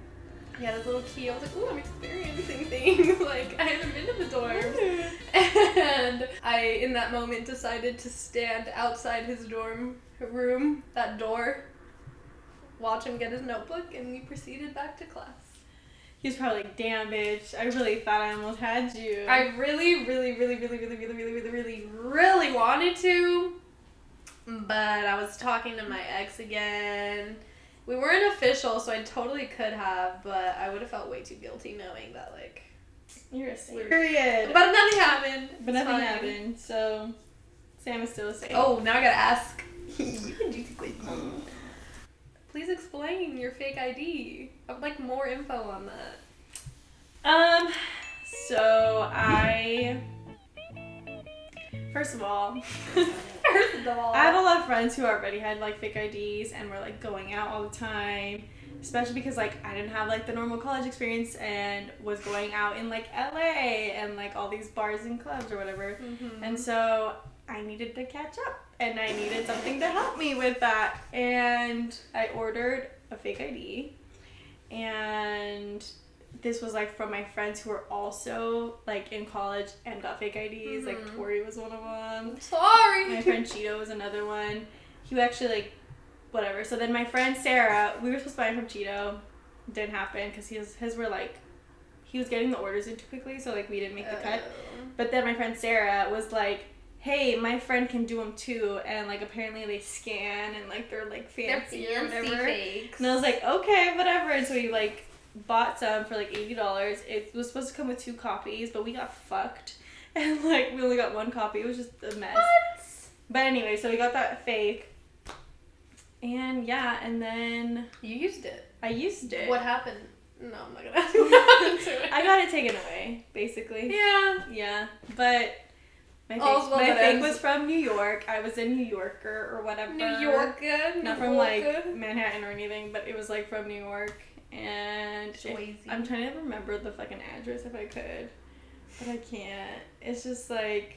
He had his little key. I was like, ooh, I'm experiencing things. Like, I haven't been to the dorms. And I, in that moment, decided to stand outside his dorm room, that door, watch him get his notebook, and we proceeded back to class. He was probably like, damn, bitch, I really thought I almost had you. I really wanted to, but I was talking to my ex again. We weren't official, so I totally could have, but I would have felt way too guilty knowing that, like... You're a saint. Period. But nothing happened. But nothing happened, so Sam is still a saint. Oh, now I gotta ask. Please explain your fake ID. I would like more info on that. So I... First of all, I have a lot of friends who already had, like, fake IDs and were, like, going out all the time. Especially because, like, I didn't have, like, the normal college experience and was going out in, like, LA and, like, all these bars and clubs or whatever. Mm-hmm. And so I needed to catch up and I needed something to help me with that. And I ordered a fake ID. And this was, like, from my friends who were also, like, in college and got fake IDs. Mm-hmm. Like, Tori was one of them. Sorry! My friend Cheeto was another one. He actually, like, whatever. So then my friend Sarah, we were supposed to buy him from Cheeto. Didn't happen because his were like, he was getting the orders in too quickly, so like we didn't make the cut. But then my friend Sarah was like, hey, my friend can do them too, and like apparently they scan and like they're like fancy or whatever. Fakes. And I was like, okay, whatever. And so we like bought some for like $80. It was supposed to come with 2 copies, but we got fucked, and like we only got 1 copy. It was just a mess. What? But anyway, so we got that fake, and yeah, and then You used it. I used it. What happened? No, I'm not gonna ask you what happened to it. I got it taken away, basically. Yeah. But my All's well fake that ends. was from New York. I was a New Yorker or whatever. New Yorker. Not from like Manhattan or anything, but it was like from New York. And I'm trying to remember the fucking address if I could, but I can't. It's just like.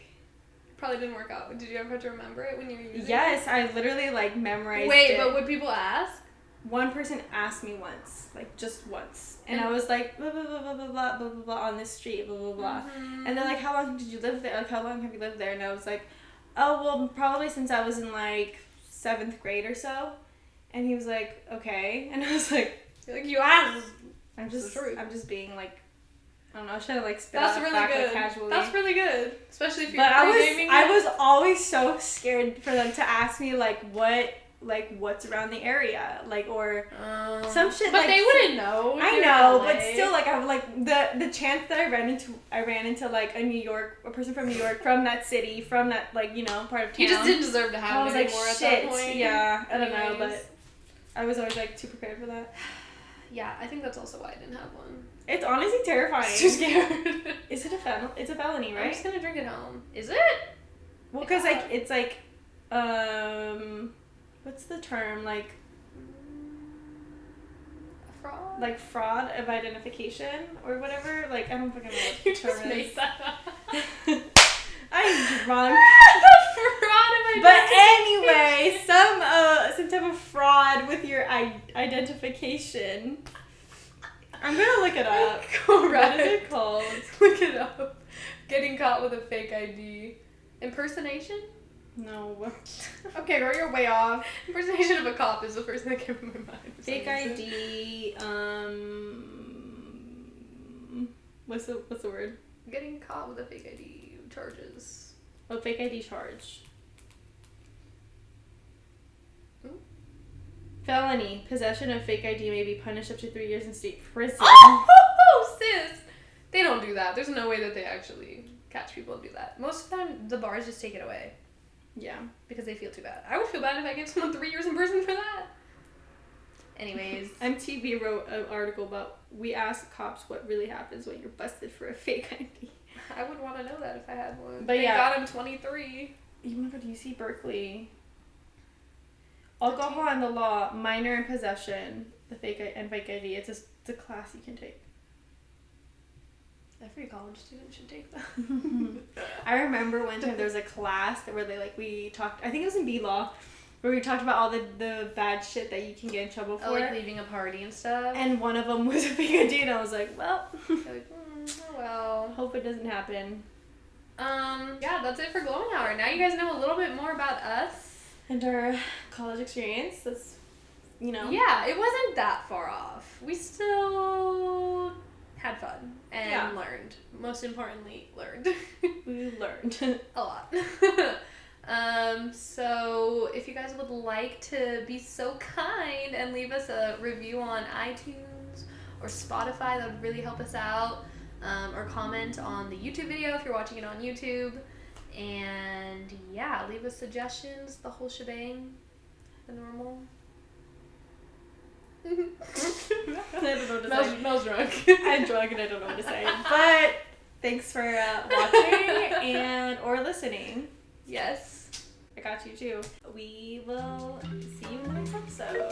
Probably didn't work out. Did you ever have to remember it when you were using it? Yes, I literally like memorized it. Wait, but would people ask? One person asked me once, like just once, and I was like blah blah blah blah blah blah blah blah, blah on this street, blah blah blah, and they're like, how long did you live there? Like, how long have you lived there? And I was like, oh well, probably since I was in like 7th grade or so, and he was like, okay, and I was like, you asked. I'm just being like, I don't know, I was trying to like spit That's out really back good. like casually. That's really good, especially if you're But pre-gaming. I was always so scared for them to ask me what's around the area, like, or some shit. But like, they wouldn't know. I know, but still, like, I'm like the chance that I ran into like a person from New York, from that city, from that like part of town. You just didn't deserve to have it anymore like, at that point. Yeah, I don't know, but I was always like too prepared for that. Yeah, I think that's also why I didn't have one. It's honestly terrifying. I'm too scared. Is it a felony? It's a felony, right? I'm just gonna drink it home. Is it? Well, because like it's like, what's the term, like? Fraud. Like fraud of identification or whatever. Like I don't fucking know what the You term just made is. that up. I'm drunk. Fraud of But identification. anyway, some type of fraud with your identification. I'm gonna look it up. Correct. What is it called? Look it up. Getting caught with a fake ID. Impersonation? No. Okay, girl, you're way off. Impersonation of a cop is the first thing that came to my mind. Fake ID. What's the word? Getting caught with a fake ID charges. Oh, fake ID charge. Felony. Possession of fake ID may be punished up to 3 years in state prison. Oh, sis! They don't do that. There's no way that they actually catch people and do that. Most of the time, the bars just take it away. Yeah. Because they feel too bad. I would feel bad if I gave someone 3 years in prison for that. Anyways. MTV wrote an article about, we asked cops what really happens when you're busted for a fake ID. I would want to know that if I had one. But yeah. Got him 23. You want to go to UC Berkeley. Alcohol and the law, minor in possession, the fake ID. It's a class you can take. Every college student should take that. I remember one time there was a class where we talked, I think it was in B-Law, where we talked about all the bad shit that you can get in trouble for. Oh, like leaving a party and stuff? And one of them was a fake ID, and I was like, well. Like, oh well. Hope it doesn't happen. Yeah, that's it for Glowing Hour. Now you guys know a little bit more about us. And our college experience, that's, Yeah, it wasn't that far off. We still had fun and learned. Most importantly, learned. We learned. A lot. So if you guys would like to be so kind and leave us a review on iTunes or Spotify, that would really help us out. Or comment on the YouTube video if you're watching it on YouTube. And yeah, leave us suggestions, the whole shebang, the normal. I don't know what to say. Mel's drunk. I'm drunk and I don't know what to say. But thanks for watching or listening. Yes. I got you too. We will see you in the next episode.